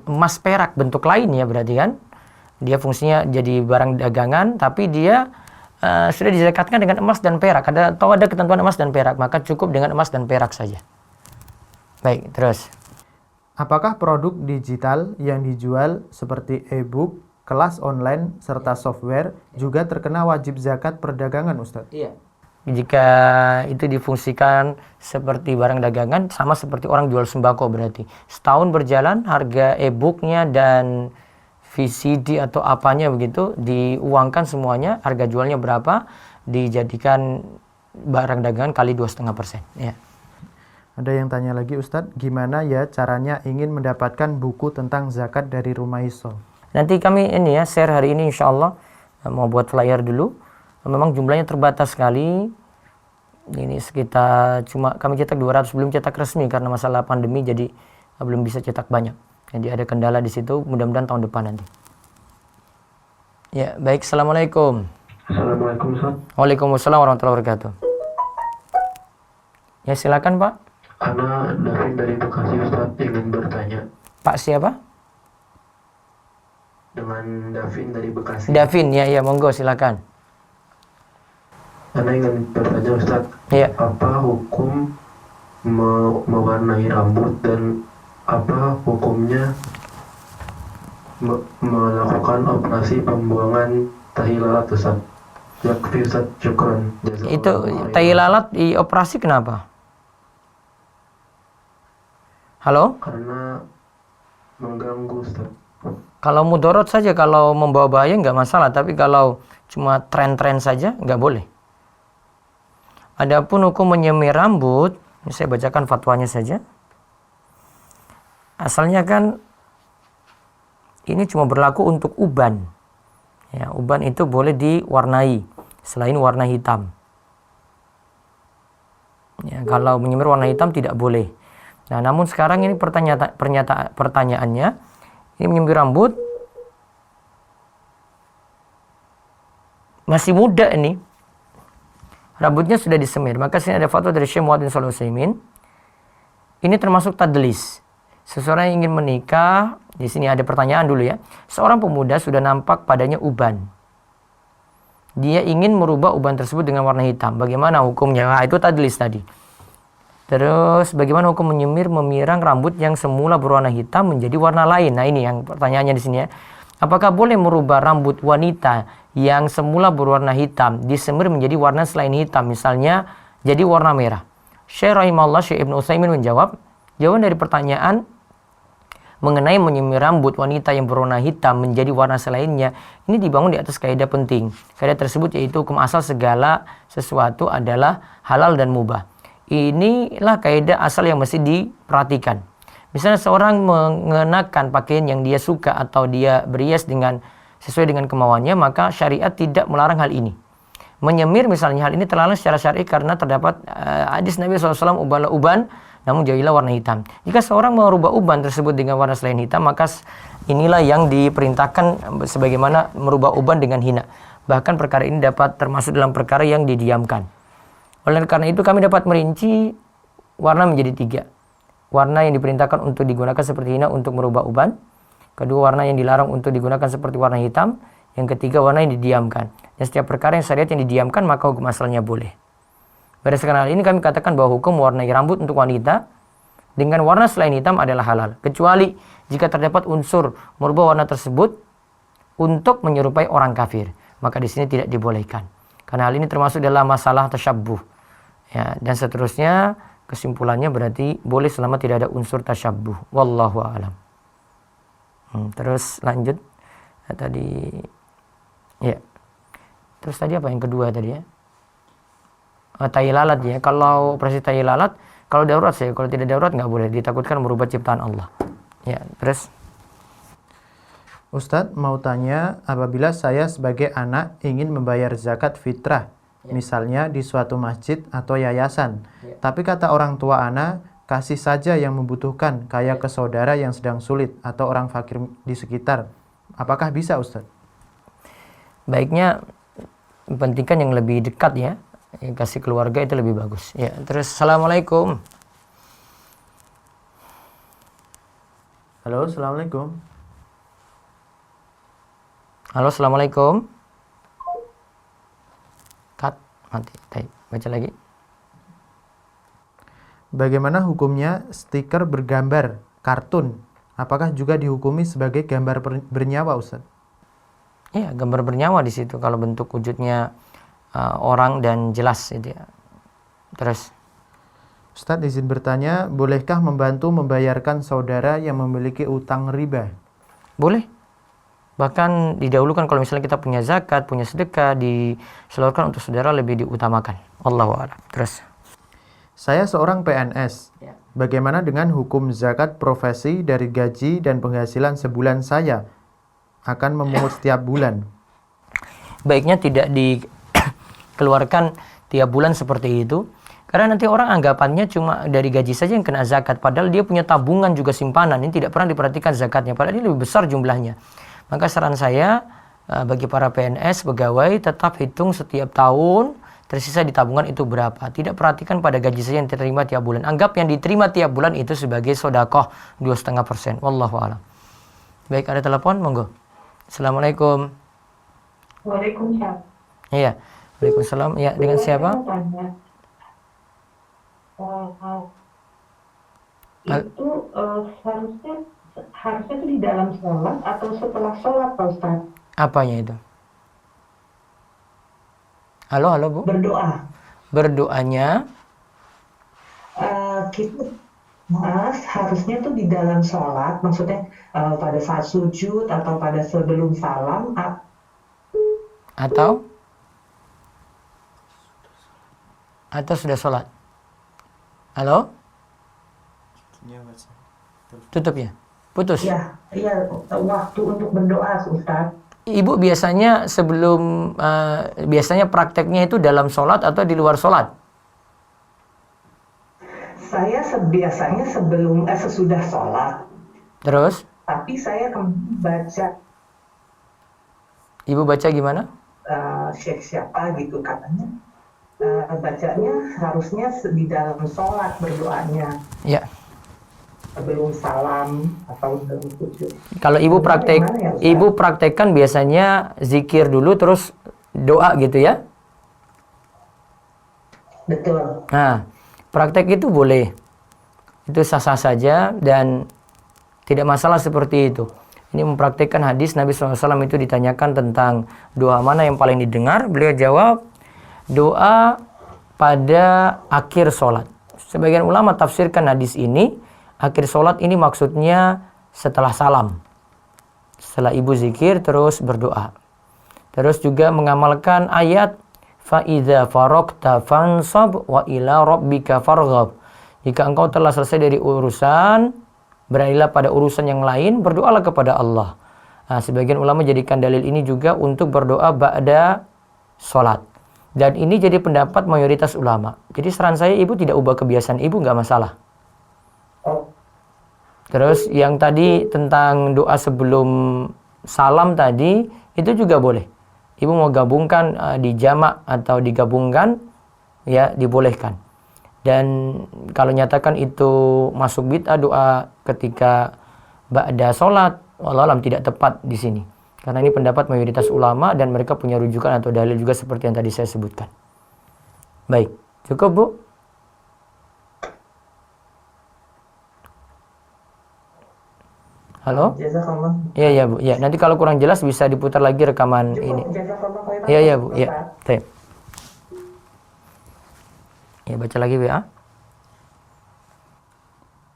emas perak bentuk lain ya berarti kan dia fungsinya jadi barang dagangan tapi dia sudah dizakatkan dengan emas dan perak. Ada ketentuan emas dan perak, maka cukup dengan emas dan perak saja. Baik, terus. Apakah produk digital yang dijual seperti e-book, kelas online, serta software juga terkena wajib zakat perdagangan, Ustadz? Iya. Jika itu difungsikan seperti barang dagangan, sama seperti orang jual sembako berarti. Setahun berjalan, harga e-booknya dan VCD atau apanya begitu, diuangkan semuanya, harga jualnya berapa, dijadikan barang dagangan kali 2,5%. Ya. Ada yang tanya lagi, Ustadz, gimana ya caranya ingin mendapatkan buku tentang zakat dari Rumaiso? Nanti kami share hari ini insya Allah, mau buat flyer dulu. Memang jumlahnya terbatas sekali. Ini sekitar kami cetak 200, belum cetak resmi karena masalah pandemi, jadi belum bisa cetak banyak. Jadi ada kendala di situ, mudah-mudahan tahun depan nanti. Ya, baik. Assalamualaikum. Assalamualaikum, Ustaz. Waalaikumsalam warahmatullahi wabarakatuh. Ya, silakan Pak. Ana Davin dari Bekasi, Ustaz, ingin bertanya. Pak siapa? Dengan Davin dari Bekasi. Davin, ya, monggo silakan. Ana ingin bertanya, Ustaz. Ya. Apa hukum mewarnai rambut dan apa hukumnya melakukan operasi pembuangan tahi lalat, Ustaz? Yakfi, Ustaz, syukran. Itu tahi lalat dioperasi kenapa? Halo? Karena mengganggu, Ustaz. Kalau mudorot saja, kalau membawa bahaya nggak masalah, tapi kalau cuma tren-tren saja nggak boleh. Adapun hukum menyemir rambut, ini saya bacakan fatwanya saja. Asalnya kan ini cuma berlaku untuk uban. Ya, uban itu boleh diwarnai selain warna hitam. Ya, kalau menyemir warna hitam tidak boleh. Nah, namun sekarang ini pertanyaannya, ini menyemir rambut masih muda ini, rambutnya sudah disemir. Maka sini ada fatwa dari Syekh Muhammad bin Shalih Al-Utsaimin. Ini termasuk tadlis. Seseorang yang ingin menikah, di sini ada pertanyaan dulu ya. Seorang pemuda sudah nampak padanya uban. Dia ingin merubah uban tersebut dengan warna hitam. Bagaimana hukumnya? Nah, itu tadlis tadi. Terus bagaimana hukum memirang rambut yang semula berwarna hitam menjadi warna lain? Nah, ini yang pertanyaannya di sini ya. Apakah boleh merubah rambut wanita yang semula berwarna hitam disemir menjadi warna selain hitam, misalnya jadi warna merah? Syekh rahimahullah, Syekh Ibnu Utsaimin menjawab, jawaban dari pertanyaan mengenai menyemir rambut wanita yang berwarna hitam menjadi warna selainnya, ini dibangun di atas kaidah penting. Kaidah tersebut yaitu hukum asal segala sesuatu adalah halal dan mubah. Inilah kaidah asal yang mesti diperhatikan. Misalnya seorang mengenakan pakaian yang dia suka atau dia berias sesuai dengan kemauannya, maka syariat tidak melarang hal ini. Menyemir misalnya hal ini terlarang secara syar'i karena terdapat hadis Nabi SAW, ubahlah uban namun jauhilah warna hitam. Jika seorang merubah uban tersebut dengan warna selain hitam, maka inilah yang diperintahkan sebagaimana merubah uban dengan hina. Bahkan perkara ini dapat termasuk dalam perkara yang didiamkan. Oleh karena itu kami dapat merinci warna menjadi 3. Warna yang diperintahkan untuk digunakan seperti hina untuk merubah uban. Kedua, warna yang dilarang untuk digunakan seperti warna hitam. Yang ketiga, warna yang didiamkan. Dan setiap perkara yang syariat yang didiamkan maka hukum asalnya boleh. Berdasarkan hal ini kami katakan bahwa hukum mewarnai rambut untuk wanita dengan warna selain hitam adalah halal. Kecuali jika terdapat unsur merubah warna tersebut untuk menyerupai orang kafir. Maka di sini tidak dibolehkan. Karena hal ini termasuk dalam masalah tasyabbuh. Ya, dan seterusnya kesimpulannya berarti boleh selama tidak ada unsur tasyabbuh. Wallahu a'lam. Terus lanjut. Tadi ya. Terus tadi apa yang kedua tadi ya? Tai lalat ya. Kalau operasi tai lalat, kalau darurat sih, kalau tidak darurat nggak boleh, ditakutkan merubah ciptaan Allah. Ya, terus Ustadz mau tanya, apabila saya sebagai anak ingin membayar zakat fitrah, misalnya di suatu masjid atau yayasan, tapi kata orang tua anak, kasih saja yang membutuhkan, kayak ke saudara yang sedang sulit atau orang fakir di sekitar, apakah bisa Ustadz? Baiknya pentingkan yang lebih dekat ya. Kasih keluarga itu lebih bagus. Ya, terus assalamualaikum. Halo, assalamualaikum. Halo, assalamualaikum. Cut, mati. Baca lagi. Bagaimana hukumnya stiker bergambar kartun? Apakah juga dihukumi sebagai gambar bernyawa, Ustaz? Iya, gambar bernyawa di situ kalau bentuk wujudnya orang dan jelas itu ya. Terus Ustaz izin bertanya, bolehkah membantu membayarkan saudara yang memiliki utang riba? boleh. Bahkan didahulukan kalau misalnya kita punya zakat, punya sedekah, diseluruhkan untuk saudara lebih diutamakan. Allahu a'lam. Terus Saya seorang PNS. Bagaimana dengan hukum zakat profesi dari gaji dan penghasilan sebulan saya? Akan memungut setiap bulan. baiknya tidak dikeluarkan tiap bulan seperti itu. Karena nanti orang anggapannya cuma dari gaji saja yang kena zakat. Padahal dia punya tabungan juga simpanan. Ini tidak pernah diperhatikan zakatnya. Padahal ini lebih besar jumlahnya. Maka saran saya bagi para PNS, pegawai tetap hitung setiap tahun tersisa di tabungan itu berapa. Tidak perhatikan pada gaji saja yang diterima tiap bulan. Anggap yang diterima tiap bulan itu sebagai sedekah 2,5%. Wallahu a'lam. Baik, ada telepon, monggo. Assalamualaikum. Waalaikumsalam. Iya. Waalaikumsalam. Ya, dengan siapa? Itu harusnya itu di dalam sholat atau setelah sholat, Pak Ustaz? Apanya itu? Halo, Bu. Berdoa. Berdoanya Kita harusnya tuh di dalam sholat, maksudnya pada saat sujud atau pada sebelum salam. atau sudah sholat? Halo? Tutup ya? Putus? Iya, waktu untuk berdoa, Ustaz. Ibu biasanya biasanya prakteknya itu dalam sholat atau di luar sholat? Saya biasanya sesudah sholat. Terus? Tapi saya kemudian baca. Ibu baca gimana? Syekh siapa gitu katanya. Bacanya harusnya di dalam sholat berdoanya. Ya. Sebelum salam atau sebelum sujud. Kalau ibu praktekkan biasanya zikir dulu terus doa gitu ya? Betul. Nah, praktek itu boleh. Itu sah-sah saja dan tidak masalah seperti itu. Ini mempraktikkan hadis Nabi SAW itu ditanyakan tentang doa mana yang paling didengar. Beliau jawab, doa pada akhir sholat. Sebagian ulama tafsirkan hadis ini, akhir sholat ini maksudnya setelah salam. Setelah ibu zikir terus berdoa. Terus juga mengamalkan ayat فَإِذَا فَرَقْتَ فَانْصَبْ وَإِلَى رَبِّكَ فَارْغَبْ. Jika engkau telah selesai dari urusan, beralihlah pada urusan yang lain, berdoalah kepada Allah. Nah, sebagian ulama jadikan dalil ini juga untuk berdoa ba'da sholat. Dan ini jadi pendapat mayoritas ulama. Jadi saran saya, ibu tidak ubah kebiasaan ibu, nggak masalah. Terus yang tadi tentang doa sebelum salam tadi, itu juga boleh. Ibu mau gabungkan di jamak atau digabungkan, ya dibolehkan. Dan kalau nyatakan itu masuk bid'ah doa ketika ba'da sholat, wallahualam tidak tepat di sini. Karena ini pendapat mayoritas ulama dan mereka punya rujukan atau dalil juga seperti yang tadi saya sebutkan. Baik, cukup Bu? Halo? Jazakallah. Iya, iya Bu. Ya, nanti kalau kurang jelas bisa diputar lagi rekaman ini. Jazakallah khairan. Iya, iya Bu. Ustaz. Iya. Baik. Ya, baca lagi Bu ya.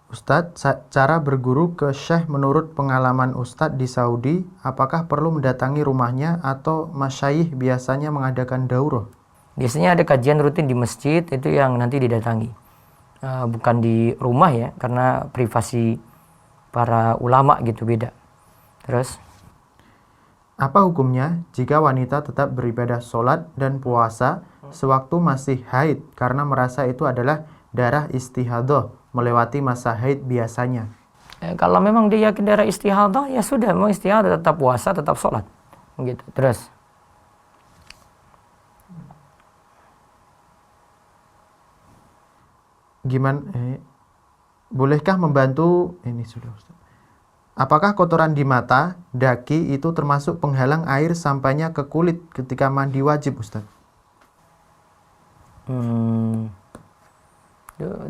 Ustadz, cara berguru ke Syekh menurut pengalaman Ustadz di Saudi, apakah perlu mendatangi rumahnya atau masyayikh biasanya mengadakan daurah? Biasanya ada kajian rutin di masjid, itu yang nanti didatangi. Bukan di rumah ya, karena privasi para ulama gitu, beda. Terus? Apa hukumnya jika wanita tetap beribadah sholat dan puasa sewaktu masih haid karena merasa itu adalah darah istihadah melewati masa haid biasanya? Kalau memang dia yakin darah istihadah, ya sudah, mau istihadah tetap puasa, tetap sholat. Gitu. Terus? Gimana? Bolehkah membantu? Ini sudah Ustaz. Apakah kotoran di mata, daki itu termasuk penghalang air sampainya ke kulit ketika mandi wajib, Ustaz?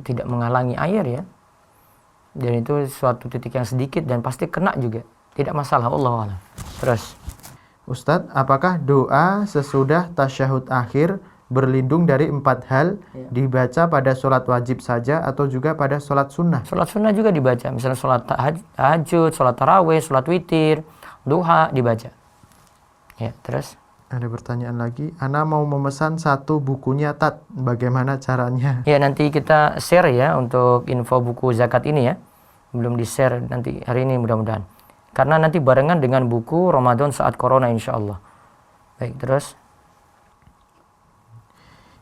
Tidak menghalangi air ya. Dan itu suatu titik yang sedikit dan pasti kena juga. Tidak masalah, Allah a'lam. Terus? Ustadz, apakah doa sesudah tasyahud akhir berlindung dari 4 hal dibaca pada sholat wajib saja atau juga pada sholat sunnah? Sholat sunnah juga dibaca. Misalnya sholat tahajud, sholat tarawih, sholat witir, duha dibaca. Ya, terus? Ada pertanyaan lagi. Ana mau memesan 1 bukunya Tat. Bagaimana caranya? Ya, nanti kita share ya untuk info buku zakat ini ya. Belum di-share nanti hari ini mudah-mudahan. Karena nanti barengan dengan buku Ramadan saat Corona insya Allah. Baik, terus?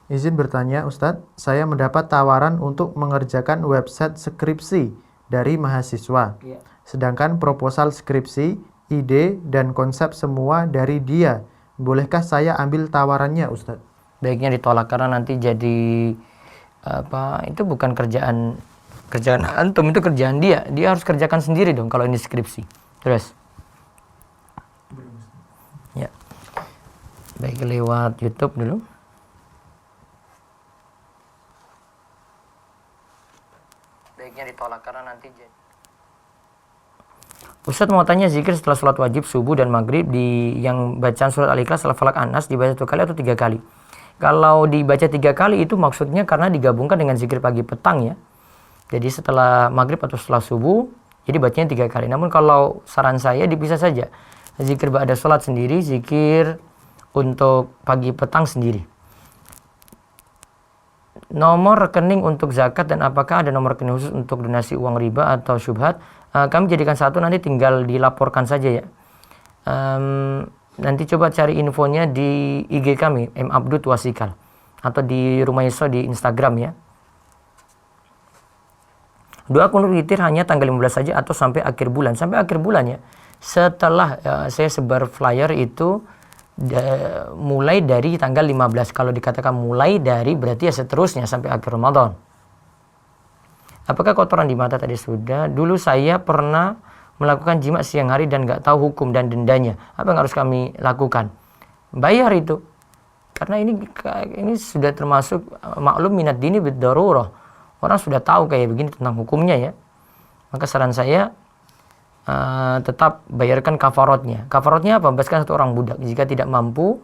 Izin bertanya Ustadz, saya mendapat tawaran untuk mengerjakan website skripsi dari mahasiswa. Sedangkan proposal skripsi, ide, dan konsep semua dari dia. Bolehkah saya ambil tawarannya, Ustadz? Baiknya ditolak karena nanti jadi itu bukan kerjaan antum, itu kerjaan dia. Dia harus kerjakan sendiri dong kalau ini skripsi. Terus? Ya. Baik, lewat YouTube dulu. Baiknya ditolak karena nanti jadi. Ustadz mau tanya, zikir setelah sholat wajib subuh dan maghrib yang bacaan surat Al-Ikhlas, Al-Falaq, An-Nas dibaca 1 kali atau 3 kali? Kalau dibaca 3 kali itu maksudnya karena digabungkan dengan zikir pagi petang ya. Jadi setelah maghrib atau setelah subuh, jadi bacanya 3 kali. Namun kalau saran saya dipisah saja. Zikir ba'da sholat sendiri, zikir untuk pagi petang sendiri. Nomor rekening untuk zakat dan apakah ada nomor rekening khusus untuk donasi uang riba atau syubhat? Kami jadikan satu, nanti tinggal dilaporkan saja ya. Nanti coba cari infonya di IG kami, M. Abdud Wasikal. Atau di Rumah Yusra di Instagram ya. Doa kunut witir hanya tanggal 15 saja atau sampai akhir bulan? Sampai akhir bulan ya. Setelah saya sebar flyer itu mulai dari tanggal 15. Kalau dikatakan mulai dari berarti ya seterusnya sampai akhir Ramadan. Apakah kotoran di mata tadi sudah? Dulu saya pernah melakukan jima siang hari dan nggak tahu hukum dan dendanya. Apa yang harus kami lakukan? Bayar itu. Karena ini sudah termasuk maklum minad dini bid darurah. Orang sudah tahu kayak begini tentang hukumnya ya. Maka saran saya tetap bayarkan kafarotnya. Kafarotnya apa? Bebaskan 1 orang budak. Jika tidak mampu,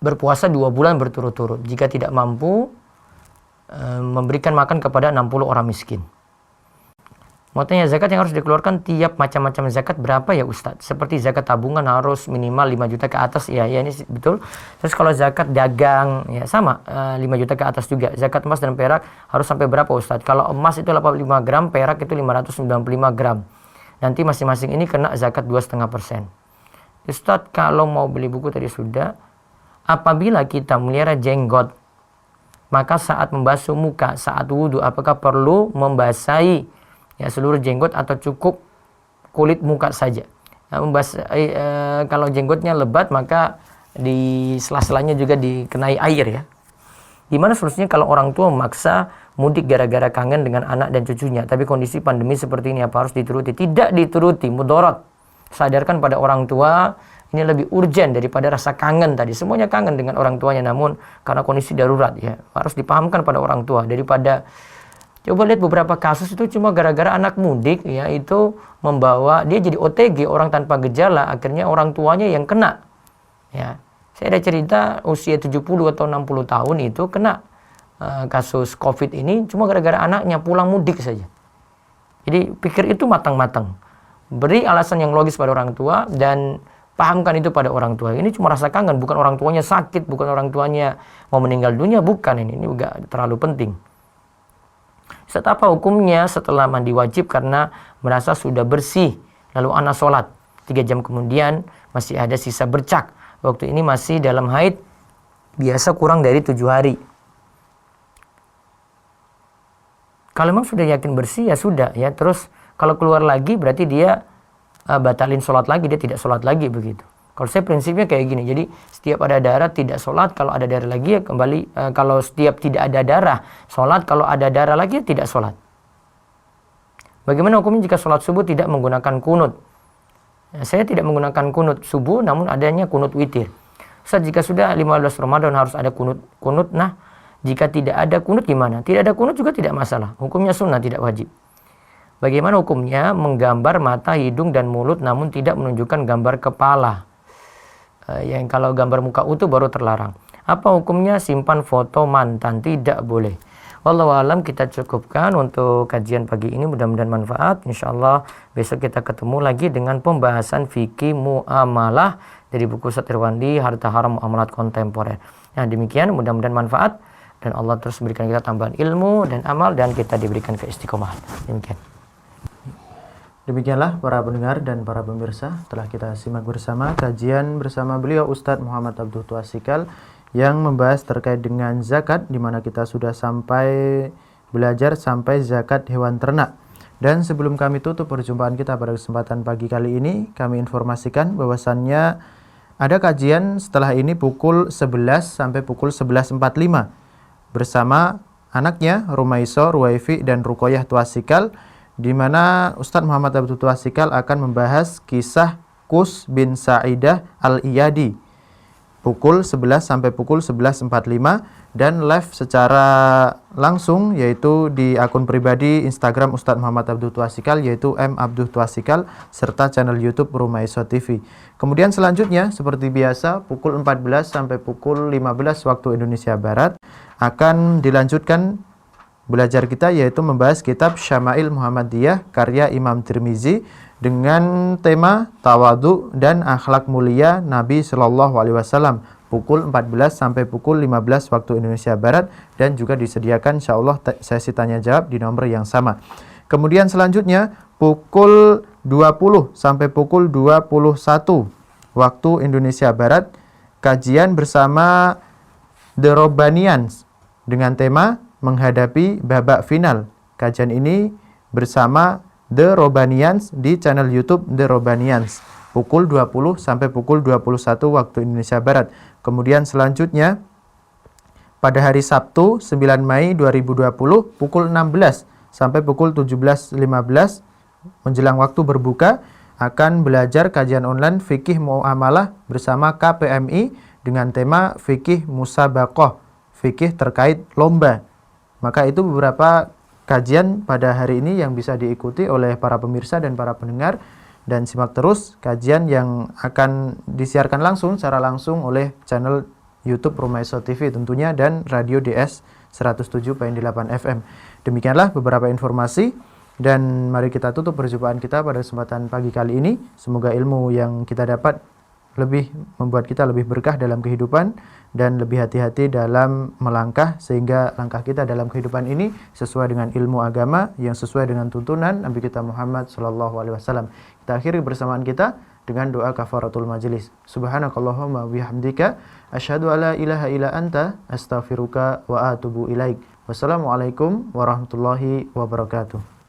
berpuasa 2 bulan berturut-turut. Jika tidak mampu, memberikan makan kepada 60 orang miskin. Mau tanya, zakat yang harus dikeluarkan tiap macam-macam zakat berapa ya Ustadz? Seperti zakat tabungan harus minimal 5 juta ke atas. Ya ini betul. Terus kalau zakat dagang ya sama 5 juta ke atas juga. Zakat emas dan perak harus sampai berapa Ustadz? Kalau emas itu 85 gram, perak itu 595 gram. Nanti masing-masing ini kena zakat 2,5%. Ustadz, kalau mau beli buku tadi sudah, apabila kita melihara jenggot, maka saat membasuh muka, saat wudhu, apakah perlu membasahi ya seluruh jenggot atau cukup kulit muka saja? Kalau jenggotnya lebat, maka di sela-selanya juga dikenai air ya. Gimana solusinya kalau orang tua memaksa mudik gara-gara kangen dengan anak dan cucunya, tapi kondisi pandemi seperti ini apa harus dituruti? Tidak dituruti, mudarat. sadarkan pada orang tua ini lebih urgent daripada rasa kangen tadi. Semuanya kangen dengan orang tuanya, namun karena kondisi darurat ya harus dipahamkan pada orang tua. Daripada coba lihat beberapa kasus itu cuma gara-gara anak mudik ya itu membawa dia jadi OTG, orang tanpa gejala, akhirnya orang tuanya yang kena. Ya, saya ada cerita usia 70 atau 60 tahun itu kena kasus COVID ini cuma gara-gara anaknya pulang mudik saja. Jadi pikir itu matang-matang. Beri alasan yang logis pada orang tua dan pahamkan itu pada orang tua. Ini cuma rasa kangen, bukan orang tuanya sakit, bukan orang tuanya mau meninggal dunia, bukan ini juga terlalu penting. Apa hukumnya setelah mandi wajib karena merasa sudah bersih, lalu anak sholat 3 jam kemudian masih ada sisa bercak, waktu ini masih dalam haid biasa kurang dari 7 hari. Kalau memang sudah yakin bersih ya sudah ya, terus kalau keluar lagi berarti dia batalin sholat lagi, dia tidak sholat lagi begitu. Kalau saya prinsipnya kayak gini, jadi setiap ada darah tidak sholat, kalau ada darah lagi ya kembali, kalau setiap tidak ada darah sholat, kalau ada darah lagi ya tidak sholat. Bagaimana hukumnya jika sholat subuh tidak menggunakan kunut? Ya, saya tidak menggunakan kunut subuh, namun adanya kunut witir. Ustaz, jika sudah 15 Ramadan harus ada kunut, nah jika tidak ada kunut gimana? Tidak ada kunut juga tidak masalah, hukumnya sunnah tidak wajib. Bagaimana hukumnya menggambar mata, hidung, dan mulut namun tidak menunjukkan gambar kepala? Yang kalau gambar muka utuh baru terlarang. Apa hukumnya simpan foto mantan? Tidak boleh. Wallahu alam, kita cukupkan untuk kajian pagi ini, mudah-mudahan manfaat. Insyaallah besok kita ketemu lagi dengan pembahasan fikih muamalah dari buku Ustaz Irwandi, Harta Haram Muamalat Kontemporer. Nah demikian, mudah-mudahan manfaat dan Allah terus memberikan kita tambahan ilmu dan amal dan kita diberikan keistiqomahan. Demikian. Demikianlah para pendengar dan para pemirsa, telah kita simak bersama kajian bersama beliau Ustadz Muhammad Abduh Tuasikal yang membahas terkait dengan zakat, di mana kita sudah belajar sampai zakat hewan ternak. Dan sebelum kami tutup perjumpaan kita pada kesempatan pagi kali ini, kami informasikan bahwasannya ada kajian setelah ini pukul 11 sampai pukul 11.45 bersama anaknya Rumaiso, Ruwaifi, dan Rukoyah Tuasikal, di mana Ustadz Muhammad Abduh Tuasikal akan membahas kisah Kus bin Sa'idah Al-Iyadi pukul 11 sampai pukul 11.45 dan live secara langsung yaitu di akun pribadi Instagram Ustadz Muhammad Abduh Tuasikal yaitu @abduh tuasikal serta channel YouTube Rumaiso TV. Kemudian selanjutnya seperti biasa pukul 14 sampai pukul 15 waktu Indonesia Barat akan dilanjutkan belajar kita yaitu membahas kitab Syama'il Muhammadiyah karya Imam Tirmizi dengan tema Tawadhu dan Akhlak Mulia Nabi Shallallahu Alaihi Wasallam pukul 14 sampai pukul 15 waktu Indonesia Barat dan juga disediakan insyaallah sesi tanya jawab di nomor yang sama. Kemudian selanjutnya pukul 20 sampai pukul 21 waktu Indonesia Barat kajian bersama The Robbanians dengan tema menghadapi babak final. Kajian ini bersama The Robbanians di channel YouTube The Robbanians pukul 20 sampai pukul 21 waktu Indonesia Barat. Kemudian selanjutnya pada hari Sabtu 9 Mei 2020 pukul 16 sampai pukul 17.15 menjelang waktu berbuka akan belajar kajian online fikih muamalah bersama KPMI dengan tema fikih musabaqah, fikih terkait lomba. Maka itu beberapa kajian pada hari ini yang bisa diikuti oleh para pemirsa dan para pendengar, dan simak terus kajian yang akan disiarkan langsung secara langsung oleh channel YouTube Rumaiso TV tentunya dan Radio DS 107.8 FM. Demikianlah beberapa informasi dan mari kita tutup perjumpaan kita pada kesempatan pagi kali ini. Semoga ilmu yang kita dapat lebih membuat kita lebih berkah dalam kehidupan dan lebih hati-hati dalam melangkah sehingga langkah kita dalam kehidupan ini sesuai dengan ilmu agama yang sesuai dengan tuntunan Nabi kita Muhammad sallallahu alaihi wasallam. Kita akhiri bersamaan kita dengan doa kafaratul majelis. Subhanakallahumma bihamdika asyhadu alla ilaha illa anta astaghfiruka wa atubu ilaik. Wassalamualaikum warahmatullahi wabarakatuh.